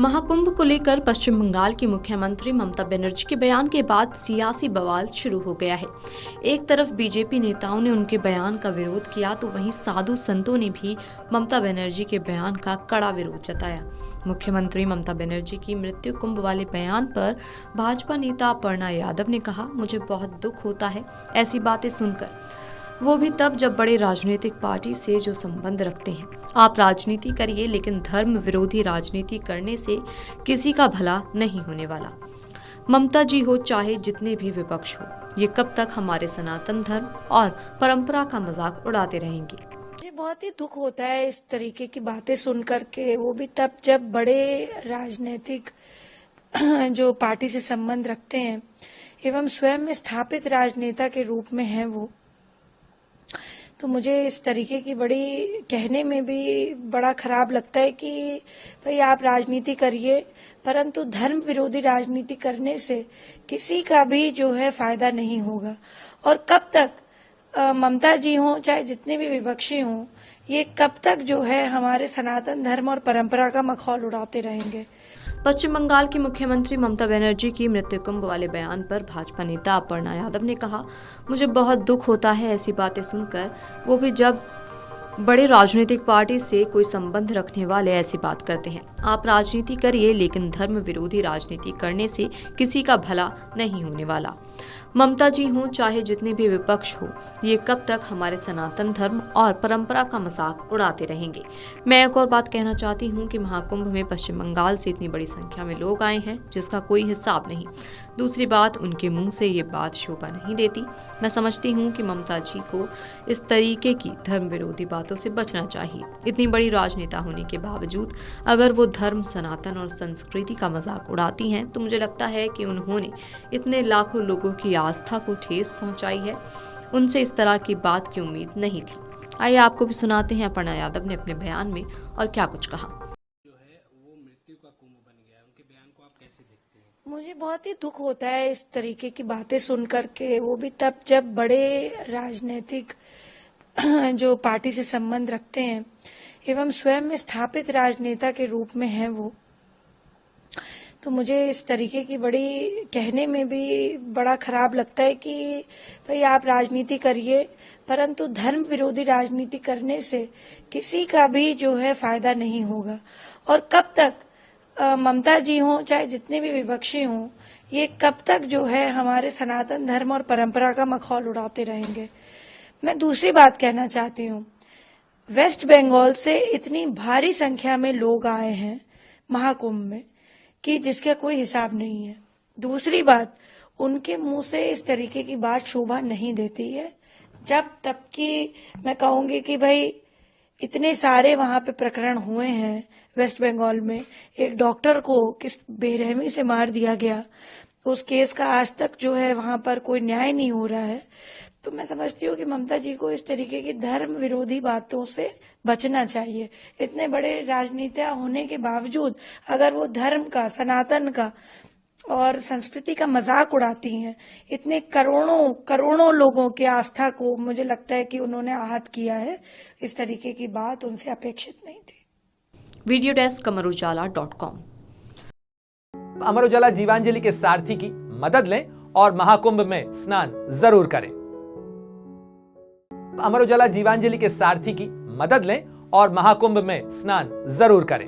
महाकुंभ को लेकर पश्चिम बंगाल की मुख्यमंत्री ममता बनर्जी के बयान के बाद सियासी बवाल शुरू हो गया है। एक तरफ बीजेपी नेताओं ने उनके बयान का विरोध किया तो वहीं साधु संतों ने भी ममता बनर्जी के बयान का कड़ा विरोध जताया। मुख्यमंत्री ममता बनर्जी की मृत्यु कुंभ वाले बयान पर भाजपा नेता अपर्णा यादव ने कहा, मुझे बहुत दुख होता है ऐसी बातें सुनकर, वो भी तब जब बड़े राजनीतिक पार्टी से जो संबंध रखते हैं। आप राजनीति करिए लेकिन धर्म विरोधी राजनीति करने से किसी का भला नहीं होने वाला। ममता जी हो चाहे जितने भी विपक्ष हो, ये कब तक हमारे सनातन धर्म और परंपरा का मजाक उड़ाते रहेंगे। मुझे बहुत ही दुख होता है इस तरीके की बातें सुन करके, वो भी तब जब बड़े राजनीतिक जो पार्टी से संबंध रखते हैं एवं स्वयं में स्थापित राजनेता के रूप में हैं वो। तो मुझे इस तरीके की बड़ी कहने में भी बड़ा खराब लगता है कि भाई आप राजनीति करिए परंतु धर्म विरोधी राजनीति करने से किसी का भी जो है फायदा नहीं होगा। और कब तक ममता जी हों चाहे जितने भी विपक्षी हों, ये कब तक जो है हमारे सनातन धर्म और परंपरा का मखौल उड़ाते रहेंगे। पश्चिम बंगाल की मुख्यमंत्री ममता बनर्जी की मृत्यु कुंभ वाले बयान पर भाजपा नेता अपर्णा यादव ने कहा, मुझे बहुत दुख होता है ऐसी बातें सुनकर, वो भी जब बड़े राजनीतिक पार्टी से कोई संबंध रखने वाले ऐसी बात करते हैं। आप राजनीति करिए लेकिन धर्म विरोधी राजनीति करने से किसी का भला नहीं होने वाला। ममता जी हों चाहे जितने भी विपक्ष हो, ये कब तक हमारे सनातन धर्म और परंपरा का मजाक उड़ाते रहेंगे। मैं एक और बात कहना चाहती हूँ कि महाकुंभ में पश्चिम बंगाल से इतनी बड़ी संख्या में लोग आए हैं जिसका कोई हिसाब नहीं। दूसरी बात, उनके मुंह से ये बात शोभा नहीं देती। मैं समझती हूँ कि ममता जी को इस तरीके की धर्म विरोधी बातों से बचना चाहिए। इतनी बड़ी राजनेता होने के बावजूद अगर वो धर्म, सनातन और संस्कृति का मजाक उड़ाती हैं तो मुझे लगता है कि उन्होंने इतने लाखों लोगों की आस्था को ठेस पहुंचाई है। उनसे इस तरह की बात की उम्मीद नहीं थी। आइए आपको भी सुनाते हैं अपर्णा यादव ने अपने बयान में और क्या कुछ कहा। जो है वो मृत्यु का कुंभ बन गया है, उनके बयान को आप कैसे देखते हैं? मुझे बहुत ही दुख होता है इस तरीके की बातें सुन करके, वो भी तब जब बड़े राजनीतिक जो पार्टी से संबंध रखते हैं एवं स्वयं में स्थापित राजनेता के रूप में हैं वो। तो मुझे इस तरीके की बड़ी कहने में भी बड़ा खराब लगता है कि भाई आप राजनीति करिए परंतु धर्म विरोधी राजनीति करने से किसी का भी जो है फायदा नहीं होगा। और कब तक ममता जी हों चाहे जितने भी विपक्षी हों, ये कब तक जो है हमारे सनातन धर्म और परंपरा का मखौल उड़ाते रहेंगे। मैं दूसरी बात कहना चाहती हूँ, वेस्ट बंगाल से इतनी भारी संख्या में लोग आए हैं महाकुंभ में कि जिसका कोई हिसाब नहीं है। दूसरी बात, उनके मुंह से इस तरीके की बात शोभा नहीं देती है। जब तक कि मैं कहूंगी कि भाई इतने सारे वहां पे प्रकरण हुए हैं वेस्ट बंगाल में, एक डॉक्टर को किस बेरहमी से मार दिया गया, उस केस का आज तक जो है वहां पर कोई न्याय नहीं हो रहा है। तो मैं समझती हूँ कि ममता जी को इस तरीके की धर्म विरोधी बातों से बचना चाहिए। इतने बड़े राजनीतिया होने के बावजूद अगर वो धर्म का, सनातन का और संस्कृति का मजाक उड़ाती हैं, इतने करोड़ों लोगों की आस्था को मुझे लगता है कि उन्होंने आहत किया है। इस तरीके की बात उनसे अपेक्षित नहीं थी। Video desk amarujala.com। Amar Ujala Jeevanjali के सारथी की मदद लें और महाकुंभ में स्नान जरूर करें। अमर उजाला जीवांजलि के सारथी की मदद लें और महाकुंभ में स्नान जरूर करें।